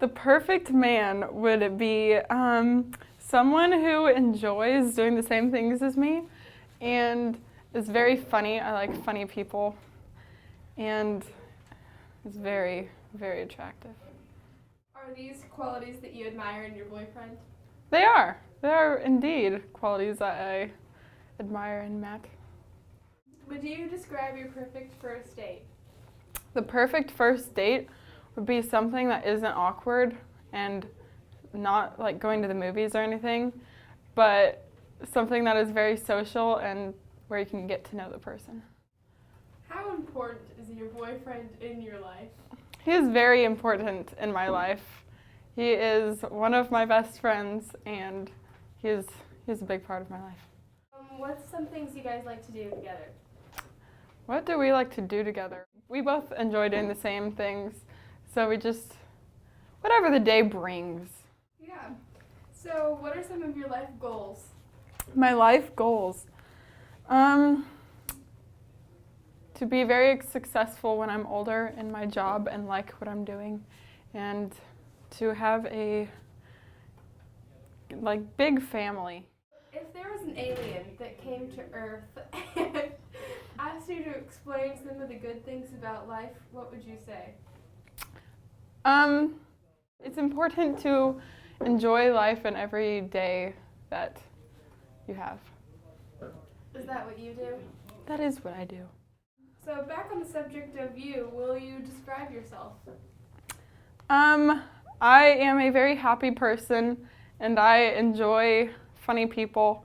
The perfect man would be someone who enjoys doing the same things as me and is very funny. I like funny people and is very, very attractive. Are these qualities that you admire in your boyfriend? They are. They are indeed qualities that I admire in Mac. Would you describe your perfect first date? The perfect first date would be something that isn't awkward and not like going to the movies or anything, but something that is very social and where you can get to know the person. How important is your boyfriend in your life? He is very important in my life. He is one of my best friends and he's a big part of my life. What's some things you guys like to do together? What do we like to do together? We both enjoy doing the same things, so we just, whatever the day brings. Yeah. So what are some of your life goals? My life goals. To be very successful when I'm older in my job and like what I'm doing, and to have a big family. If there was an alien that came to Earth and asked you to explain some of the good things about life, what would you say? It's important to enjoy life in every day that you have. Is that what you do? That is what I do. So back on the subject of you, will you describe yourself? I am a very happy person and I enjoy funny people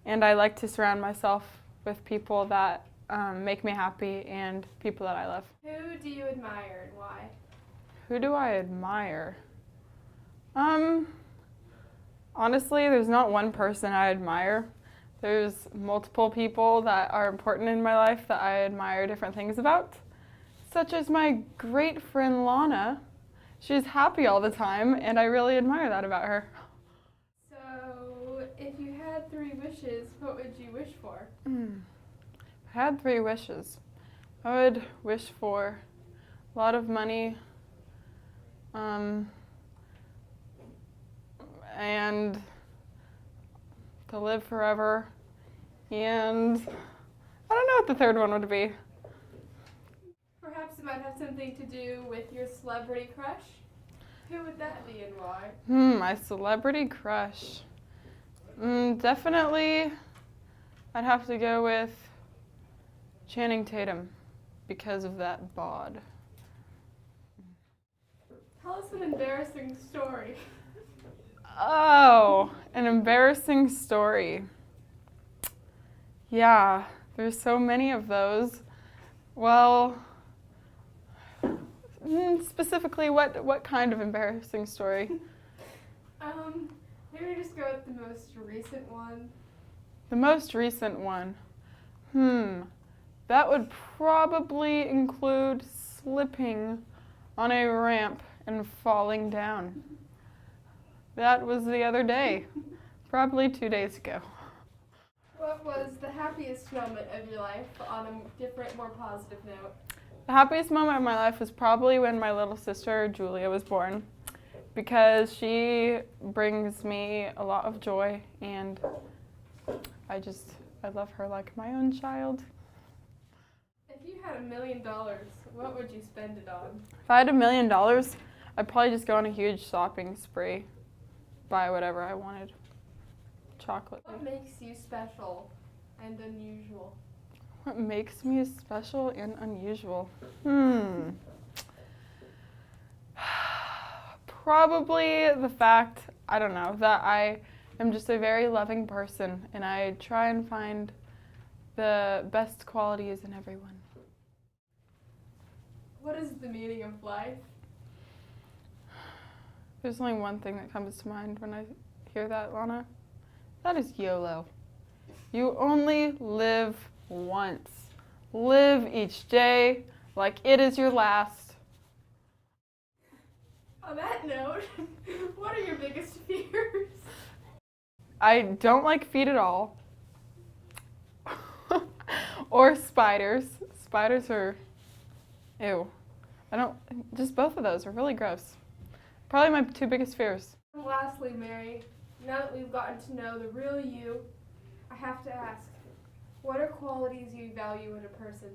and I like to surround myself with people that make me happy and people that I love. Who do you admire and why? Who do I admire? Honestly, there's not one person I admire. There's multiple people that are important in my life that I admire different things about, such as my great friend Lana. She's happy all the time, and I really admire that about her. So, if you had 3 wishes, what would you wish for? If I had 3 wishes, I would wish for a lot of money, and to live forever, and I don't know what the third one would be. Perhaps it might have something to do with your celebrity crush? Who would that be and why? My celebrity crush. Definitely, I'd have to go with Channing Tatum because of that bod. Tell us an embarrassing story. Oh, an embarrassing story. Yeah, there's so many of those. Well, specifically, what kind of embarrassing story? Maybe just go with the most recent one. The most recent one. That would probably include slipping on a ramp and falling down. That was the other day, probably 2 days ago. What was the happiest moment of your life on a different, more positive note? The happiest moment of my life was probably when my little sister, Julia, was born, because she brings me a lot of joy, and I love her like my own child. If you had $1 million, what would you spend it on? If I had $1 million, I'd probably just go on a huge shopping spree, buy whatever I wanted. Chocolate. What makes you special and unusual? What makes me special and unusual? Probably the fact, I don't know, that I am just a very loving person and I try and find the best qualities in everyone. What is the meaning of life? There's only one thing that comes to mind when I hear that, Lana. That is YOLO. You only live once. Live each day like it is your last. On that note, what are your biggest fears? I don't like feet at all. Or spiders. Spiders are, ew. Just both of those are really gross. probably my two biggest fears. And lastly, Mary, now that we've gotten to know the real you, I have to ask, what are qualities you value in a person?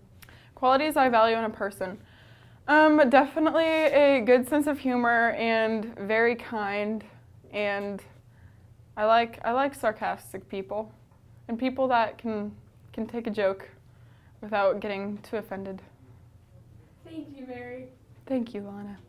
Qualities I value in a person. Definitely a good sense of humor and very kind, and I like sarcastic people and people that can take a joke without getting too offended. Thank you, Mary. Thank you, Lana.